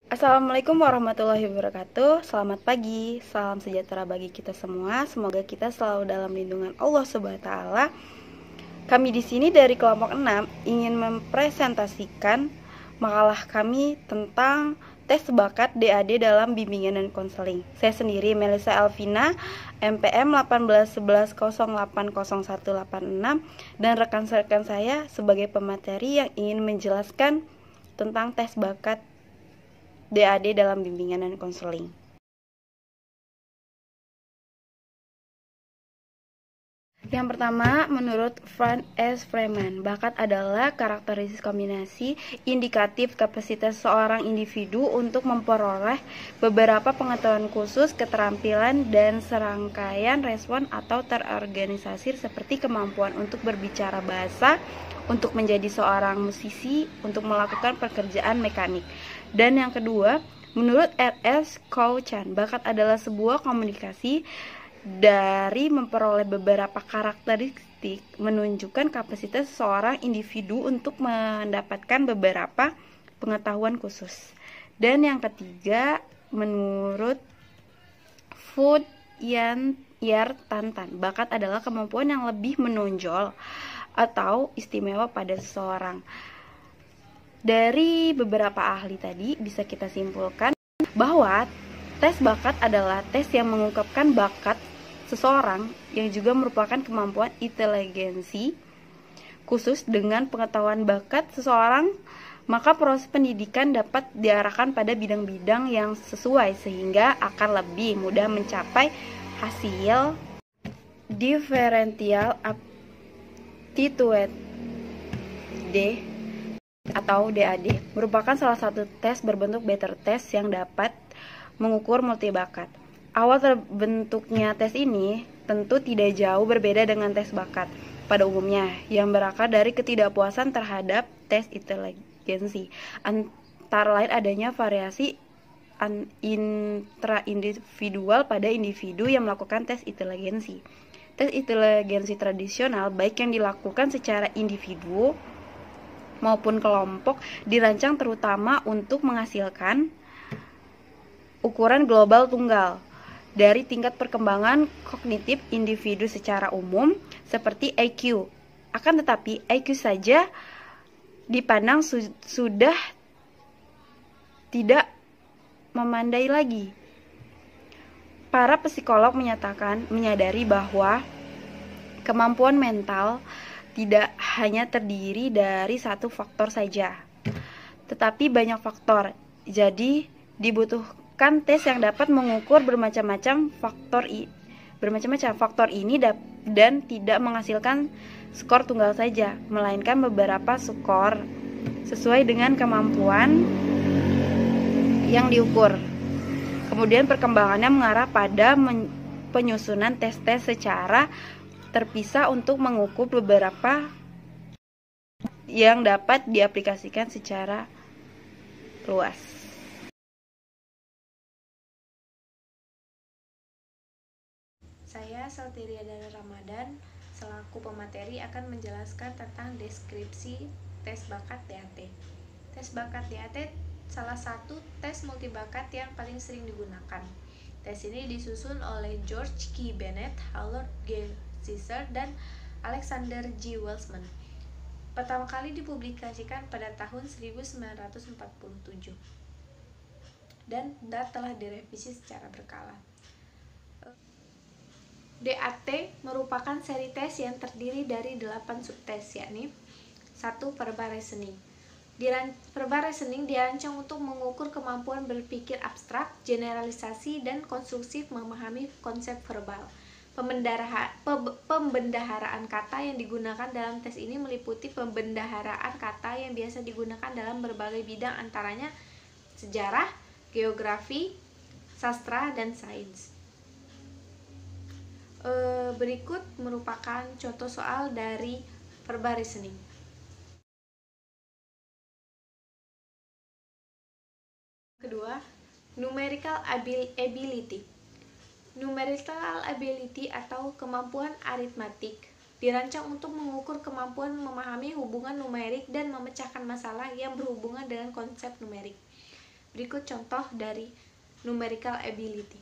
Assalamualaikum warahmatullahi wabarakatuh. Selamat pagi, salam sejahtera bagi kita semua. Semoga kita selalu dalam lindungan Allah Subhanahu wa taala. Kami di sini dari kelompok 6 ingin mempresentasikan makalah kami tentang tes bakat DAD dalam bimbingan dan konseling. Saya sendiri Melisa Elvina, MPM 1811080186, dan rekan-rekan saya sebagai pemateri yang ingin menjelaskan tentang tes bakat DAD dalam bimbingan dan konseling. Yang pertama, menurut Franz S. Freeman, bakat adalah karakteristik kombinasi indikatif kapasitas seorang individu untuk memperoleh beberapa pengetahuan khusus, keterampilan, dan serangkaian respon atau terorganisasi seperti kemampuan untuk berbicara bahasa, untuk menjadi seorang musisi, untuk melakukan pekerjaan mekanik. Dan yang kedua, menurut R.S. Cauchan, bakat adalah sebuah komunikasi dari memperoleh beberapa karakteristik menunjukkan kapasitas seorang individu untuk mendapatkan beberapa pengetahuan khusus. Dan yang ketiga, menurut Food Yar Tantan, bakat adalah kemampuan yang lebih menonjol atau istimewa pada seseorang. Dari beberapa ahli tadi bisa kita simpulkan bahwa tes bakat adalah tes yang mengungkapkan bakat seseorang yang juga merupakan kemampuan inteligensi khusus dengan pengetahuan bakat seseorang, maka proses pendidikan dapat diarahkan pada bidang-bidang yang sesuai sehingga akan lebih mudah mencapai hasil differential aptitude D atau DAD, merupakan salah satu tes berbentuk better test yang dapat mengukur multibakat. Awal terbentuknya tes ini tentu tidak jauh berbeda dengan tes bakat pada umumnya, yang berakar dari ketidakpuasan terhadap tes inteligensi. Antara lain adanya variasi intraindividual pada individu yang melakukan tes inteligensi. Tes inteligensi tradisional, baik yang dilakukan secara individu maupun kelompok, dirancang terutama untuk menghasilkan ukuran global tunggal dari tingkat perkembangan kognitif individu secara umum seperti IQ. Akan tetapi IQ saja dipandang sudah tidak memandai lagi. Para psikolog menyadari bahwa kemampuan mental tidak hanya terdiri dari satu faktor saja, tetapi banyak faktor. Jadi dibutuhkan tes yang dapat mengukur bermacam-macam faktor ini dan tidak menghasilkan skor tunggal saja, melainkan beberapa skor sesuai dengan kemampuan yang diukur. Kemudian perkembangannya mengarah pada penyusunan tes-tes secara terpisah untuk mengukur beberapa yang dapat diaplikasikan secara luas. Saya Saltiria dari Ramadan, selaku pemateri akan menjelaskan tentang deskripsi tes bakat DAT. Tes bakat DAT salah satu tes multibakat yang paling sering digunakan. Tes ini disusun oleh George K. Bennett, Harold G. Caesar, dan Alexander G. Welshman. Pertama kali dipublikasikan pada tahun 1947 dan telah direvisi secara berkala. DAT merupakan seri tes yang terdiri dari 8 subtes, yakni 1. Verbal reasoning. Verbal reasoning dirancang untuk mengukur kemampuan berpikir abstrak, generalisasi, dan konstruksi memahami konsep verbal. Pembendaharaan kata yang digunakan dalam tes ini meliputi pembendaharaan kata yang biasa digunakan dalam berbagai bidang, antaranya sejarah, geografi, sastra, dan sains. Berikut merupakan contoh soal dari verbal reasoning. Kedua, numerical ability. Numerical ability atau kemampuan aritmatik dirancang untuk mengukur kemampuan memahami hubungan numerik dan memecahkan masalah yang berhubungan dengan konsep numerik. Berikut contoh dari numerical ability.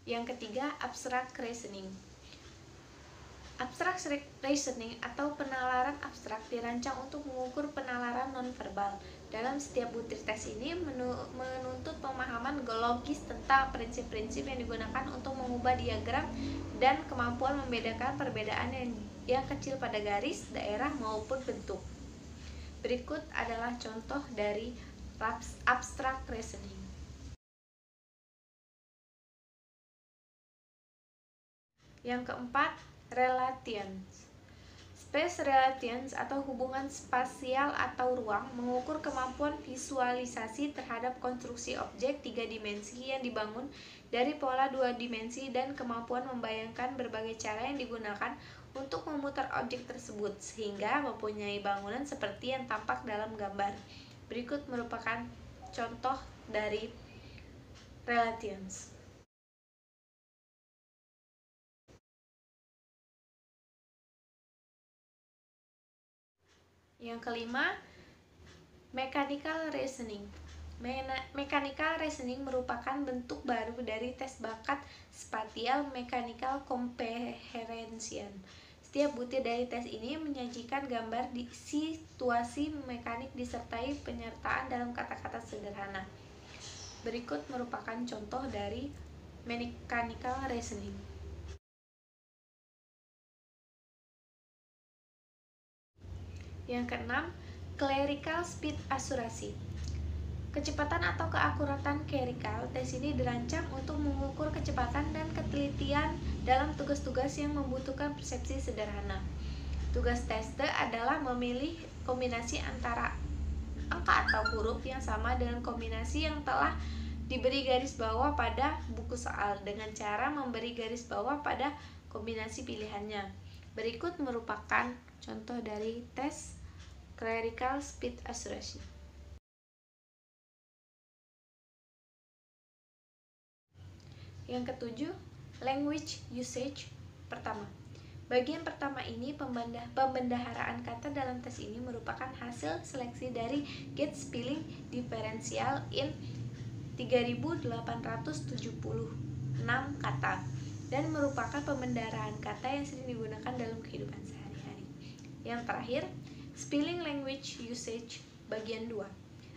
Yang ketiga, abstract reasoning. Abstract reasoning atau penalaran abstrak dirancang untuk mengukur penalaran nonverbal. Dalam setiap butir tes ini menuntut pemahaman logis tentang prinsip-prinsip yang digunakan untuk mengubah diagram dan kemampuan membedakan perbedaan yang kecil pada garis, daerah, maupun bentuk. Berikut adalah contoh dari abstract reasoning. Yang keempat, relations. Space relations atau hubungan spasial atau ruang mengukur kemampuan visualisasi terhadap konstruksi objek 3 dimensi yang dibangun dari pola 2 dimensi dan kemampuan membayangkan berbagai cara yang digunakan untuk memutar objek tersebut sehingga mempunyai bangunan seperti yang tampak dalam gambar. Berikut merupakan contoh dari relations. Yang kelima, mechanical reasoning. Mechanical reasoning merupakan bentuk baru dari tes bakat spatial mechanical comprehension. Setiap butir dari tes ini menyajikan gambar di situasi mekanik disertai penyertaan dalam kata-kata sederhana. Berikut merupakan contoh dari mechanical reasoning. Yang keenam, clerical speed accuracy. Kecepatan atau keakuratan clerical tes ini dirancang untuk mengukur kecepatan dan ketelitian dalam tugas-tugas yang membutuhkan persepsi sederhana. Tugas teste adalah memilih kombinasi antara angka atau huruf yang sama dengan kombinasi yang telah diberi garis bawah pada buku soal dengan cara memberi garis bawah pada kombinasi pilihannya. Berikut merupakan contoh dari tes clerical speed accuracy. Yang ketujuh, language usage. Pertama, bagian pertama ini pembendaharaan kata dalam tes ini merupakan hasil seleksi dari Get Spelling Differential in 3876 kata dan merupakan pembendaharaan kata yang sering digunakan dalam kehidupan sehari-hari. Yang terakhir, Spelling Language Usage bagian 2.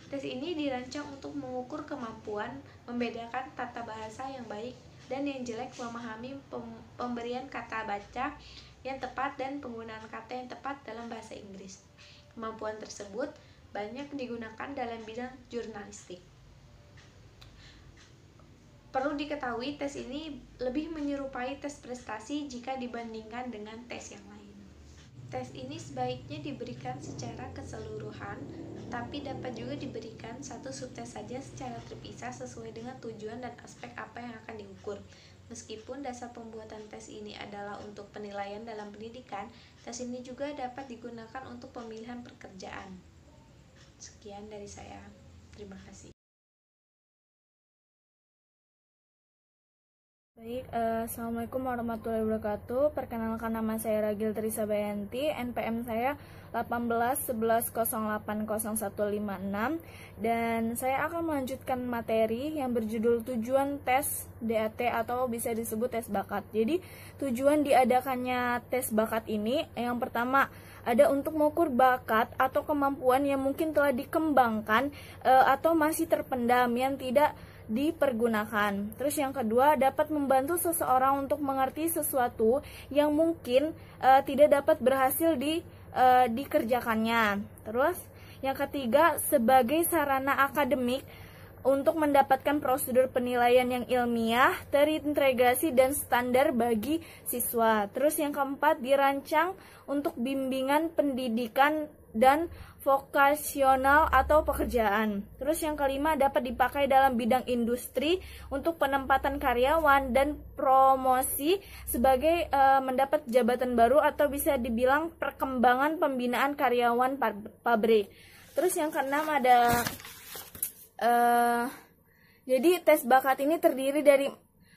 Tes ini dirancang untuk mengukur kemampuan membedakan tata bahasa yang baik dan yang jelek, memahami pemberian kata baca yang tepat dan penggunaan kata yang tepat dalam bahasa Inggris. Kemampuan tersebut banyak digunakan dalam bidang jurnalistik. Perlu diketahui, tes ini lebih menyerupai tes prestasi jika dibandingkan dengan tes yang lain. Tes ini sebaiknya diberikan secara keseluruhan, tapi dapat juga diberikan satu subtes saja secara terpisah sesuai dengan tujuan dan aspek apa yang akan diukur. Meskipun dasar pembuatan tes ini adalah untuk penilaian dalam pendidikan, tes ini juga dapat digunakan untuk pemilihan pekerjaan. Sekian dari saya. Terima kasih. Baik, Assalamualaikum warahmatullahi wabarakatuh. Perkenalkan, nama saya Ragil Trisa Bayanti, NPM saya 1811080156, dan saya akan melanjutkan materi yang berjudul tujuan tes DAT atau bisa disebut tes bakat. Jadi tujuan diadakannya tes bakat ini yang pertama ada untuk mengukur bakat atau kemampuan yang mungkin telah dikembangkan atau masih terpendam yang tidak dipergunakan. Terus yang kedua, dapat membantu seseorang untuk mengerti sesuatu yang mungkin tidak dapat berhasil dikerjakannya. Terus yang ketiga, sebagai sarana akademik untuk mendapatkan prosedur penilaian yang ilmiah, terintegrasi dan standar bagi siswa. Terus yang keempat, dirancang untuk bimbingan pendidikan dan vokasional atau pekerjaan. Terus yang kelima, dapat dipakai dalam bidang industri untuk penempatan karyawan dan promosi sebagai mendapat jabatan baru atau bisa dibilang perkembangan pembinaan karyawan pabrik. Terus yang keenam ada jadi tes bakat ini terdiri dari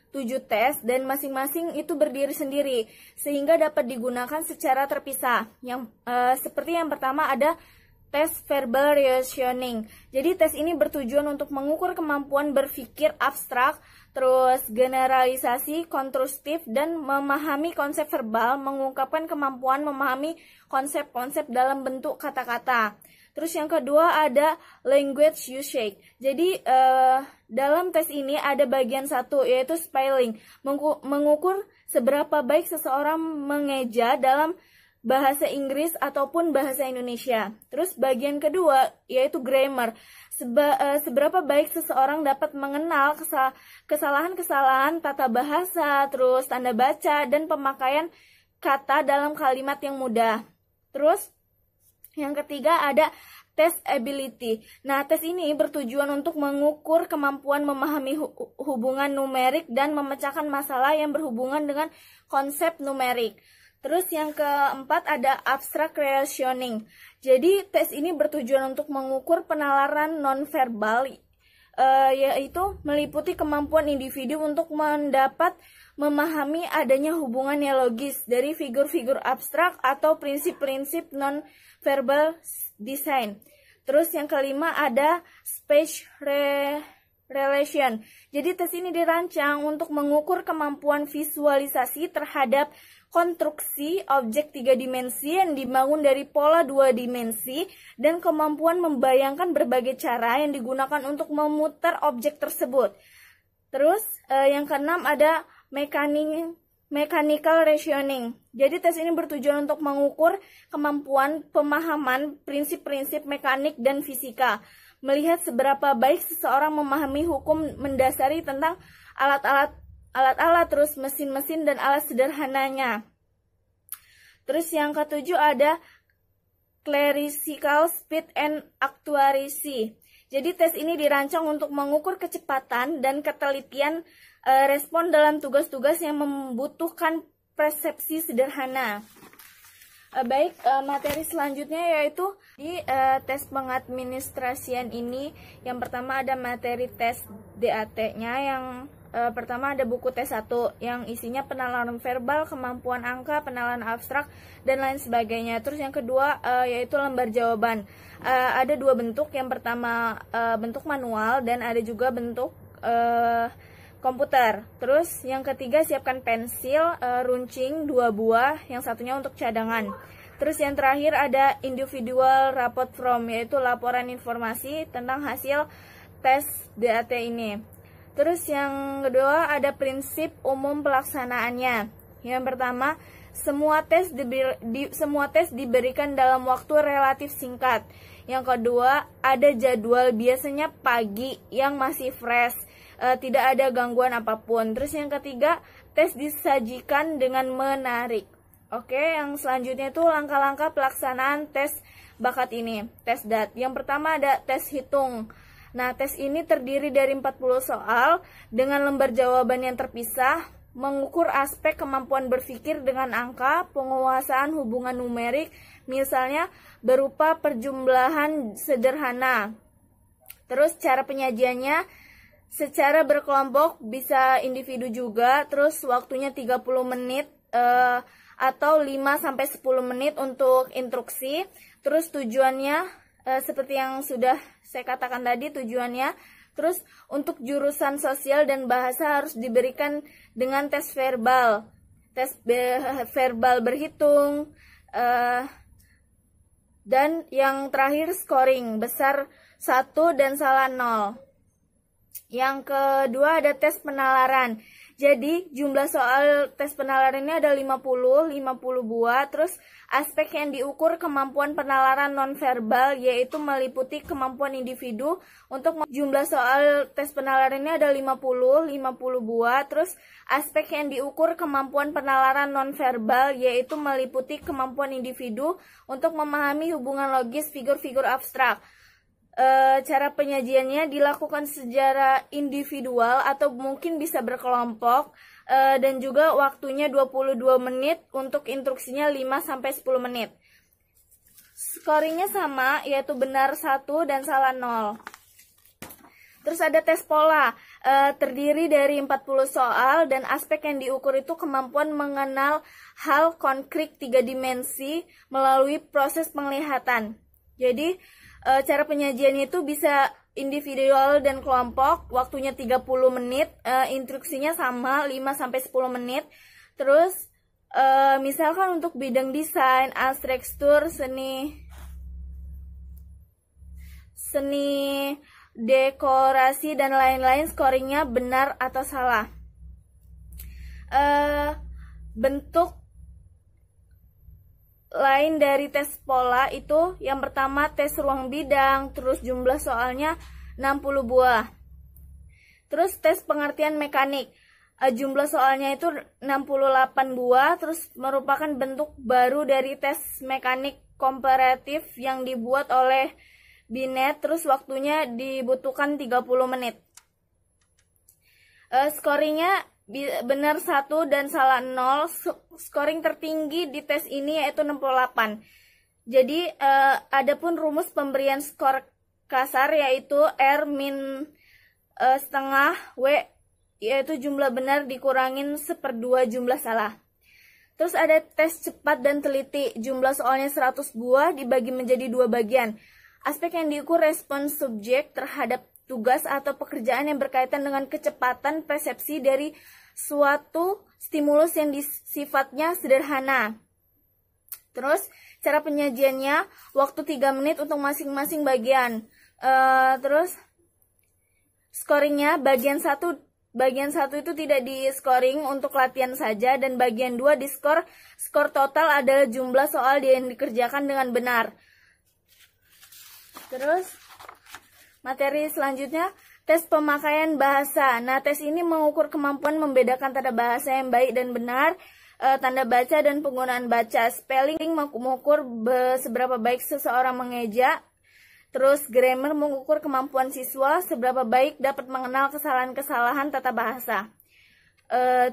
7 tes dan masing-masing itu berdiri sendiri sehingga dapat digunakan secara terpisah. Seperti yang pertama ada tes verbal reasoning. Jadi tes ini bertujuan untuk mengukur kemampuan berpikir abstrak, terus generalisasi, kontrustif, dan memahami konsep verbal, mengungkapkan kemampuan memahami konsep-konsep dalam bentuk kata-kata. Terus yang kedua ada language usage. Jadi dalam tes ini ada bagian satu yaitu spelling, mengukur seberapa baik seseorang mengeja dalam bahasa Inggris ataupun bahasa Indonesia. Terus bagian kedua yaitu grammar, seberapa baik seseorang dapat mengenal kesalahan-kesalahan tata bahasa, terus tanda baca dan pemakaian kata dalam kalimat yang mudah. Terus yang ketiga ada tes ability. Nah, tes ini bertujuan untuk mengukur kemampuan memahami hubungan numerik dan memecahkan masalah yang berhubungan dengan konsep numerik. Terus yang keempat ada abstract reasoning. Jadi tes ini bertujuan untuk mengukur penalaran nonverbal, yaitu meliputi kemampuan individu untuk mendapat memahami adanya hubungan yang logis dari figur-figur abstrak atau prinsip-prinsip non-verbal design. Terus yang kelima ada speech relation. Jadi tes ini dirancang untuk mengukur kemampuan visualisasi terhadap konstruksi objek 3 dimensi yang dibangun dari pola 2 dimensi dan kemampuan membayangkan berbagai cara yang digunakan untuk memutar objek tersebut. Terus yang keenam ada mechanical reasoning. Jadi tes ini bertujuan untuk mengukur kemampuan pemahaman prinsip-prinsip mekanik dan fisika, melihat seberapa baik seseorang memahami hukum mendasari tentang alat-alat, terus mesin-mesin dan alat sederhananya. Terus yang ketujuh ada clerical speed and accuracy. Jadi tes ini dirancang untuk mengukur kecepatan dan ketelitian respon dalam tugas-tugas yang membutuhkan persepsi sederhana. Materi selanjutnya yaitu di tes pengadministrasian ini. Yang pertama ada materi tes DAT-nya. Yang pertama ada buku tes 1 yang isinya penalaran verbal, kemampuan angka, penalaran abstrak, dan lain sebagainya. Terus yang kedua yaitu lembar jawaban. Ada 2 bentuk. Yang pertama bentuk manual dan ada juga bentuk komputer. Terus yang ketiga siapkan pensil, runcing 2 buah, yang satunya untuk cadangan. Terus yang terakhir ada individual report form, yaitu laporan informasi tentang hasil tes DAT ini. Terus yang kedua ada prinsip umum pelaksanaannya. Yang pertama, semua tes diberikan dalam waktu relatif singkat. Yang kedua, ada jadwal biasanya pagi yang masih fresh. Tidak ada gangguan apapun. Terus yang ketiga, tes disajikan dengan menarik. Oke, yang selanjutnya itu langkah-langkah pelaksanaan tes bakat ini, tes DAT. Yang pertama ada tes hitung. Nah, tes ini terdiri dari 40 soal dengan lembar jawaban yang terpisah, mengukur aspek kemampuan berpikir dengan angka, penguasaan hubungan numerik, misalnya berupa perjumlahan sederhana. Terus cara penyajiannya secara berkelompok, bisa individu juga. Terus waktunya 30 menit atau 5-10 menit untuk instruksi. Terus tujuannya seperti yang sudah saya katakan tadi tujuannya. Terus untuk jurusan sosial dan bahasa harus diberikan dengan tes verbal. Tes verbal berhitung. Dan yang terakhir scoring, besar 1 dan salah 0. Yang kedua ada tes penalaran. Jadi jumlah soal tes penalarannya ada 50 buah. Terus aspek yang diukur kemampuan penalaran nonverbal, yaitu meliputi kemampuan individu untuk jumlah soal tes penalarannya ada 50 buah. Terus aspek yang diukur kemampuan penalaran nonverbal, yaitu meliputi kemampuan individu untuk memahami hubungan logis figur-figur abstrak. Cara penyajiannya dilakukan secara individual atau mungkin bisa berkelompok, dan juga waktunya 22 menit, untuk instruksinya 5-10 menit. Scoringnya sama, yaitu benar 1 dan salah 0. Terus ada tes pola, terdiri dari 40 soal dan aspek yang diukur itu kemampuan mengenal hal konkret 3 dimensi melalui proses penglihatan. Jadi cara penyajiannya itu bisa individual dan kelompok, waktunya 30 menit, instruksinya sama 5-10 menit. Terus misalkan untuk bidang desain, arsitektur, seni dekorasi dan lain-lain, scoringnya benar atau salah. Bentuk lain dari tes pola itu yang pertama tes ruang bidang, terus jumlah soalnya 60 buah. Terus tes pengertian mekanik, jumlah soalnya itu 68 buah, terus merupakan bentuk baru dari tes mekanik komparatif yang dibuat oleh Binet, terus waktunya dibutuhkan 30 menit. Scoringnya benar 1 dan salah 0. Scoring tertinggi di tes ini yaitu 68. Jadi adapun rumus pemberian skor kasar yaitu R min setengah W, yaitu jumlah benar dikurangin 1/2 jumlah salah. Terus ada tes cepat dan teliti, jumlah soalnya 100 buah dibagi menjadi 2 bagian. Aspek yang diukur respons subjek terhadap tugas atau pekerjaan yang berkaitan dengan kecepatan persepsi dari suatu stimulus yang sifatnya sederhana. Terus cara penyajiannya, waktu 3 menit untuk masing-masing bagian. Terus scoringnya bagian 1 itu tidak di scoring untuk latihan saja, dan bagian 2 di skor. Skor total adalah jumlah soal yang dikerjakan dengan benar. Terus materi selanjutnya tes pemakaian bahasa. Nah, tes ini mengukur kemampuan membedakan tanda bahasa yang baik dan benar, tanda baca dan penggunaan baca. Spelling mengukur seberapa baik seseorang mengeja. Terus grammar mengukur kemampuan siswa seberapa baik dapat mengenal kesalahan-kesalahan tata bahasa.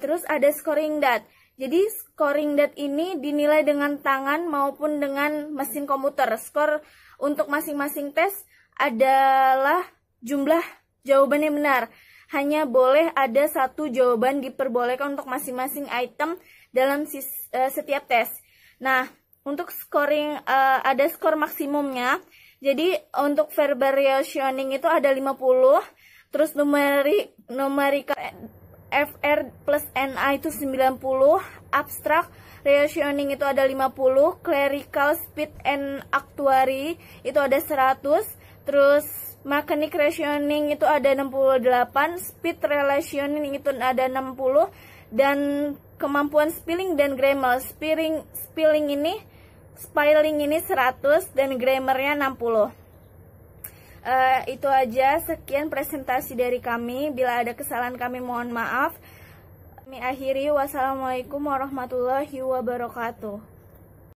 Terus ada scoring dat. Jadi scoring dat ini dinilai dengan tangan maupun dengan mesin komputer. Skor untuk masing-masing tes adalah jumlah jawaban yang benar. Hanya boleh ada 1 jawaban diperbolehkan untuk masing-masing item dalam setiap tes. Nah, untuk scoring ada skor maksimumnya. Jadi untuk verbal reasoning itu ada 50, terus numerical FR plus NA itu 90, abstract reasoning itu ada 50, clerical speed and actuary itu ada 100, terus mechanic reasoning itu ada 68, speed reasoning itu ada 60, dan kemampuan spelling dan grammar. Spelling ini 100 dan grammarnya 60. Itu aja, sekian presentasi dari kami. Bila ada kesalahan kami mohon maaf. Kami akhiri, wassalamualaikum warahmatullahi wabarakatuh.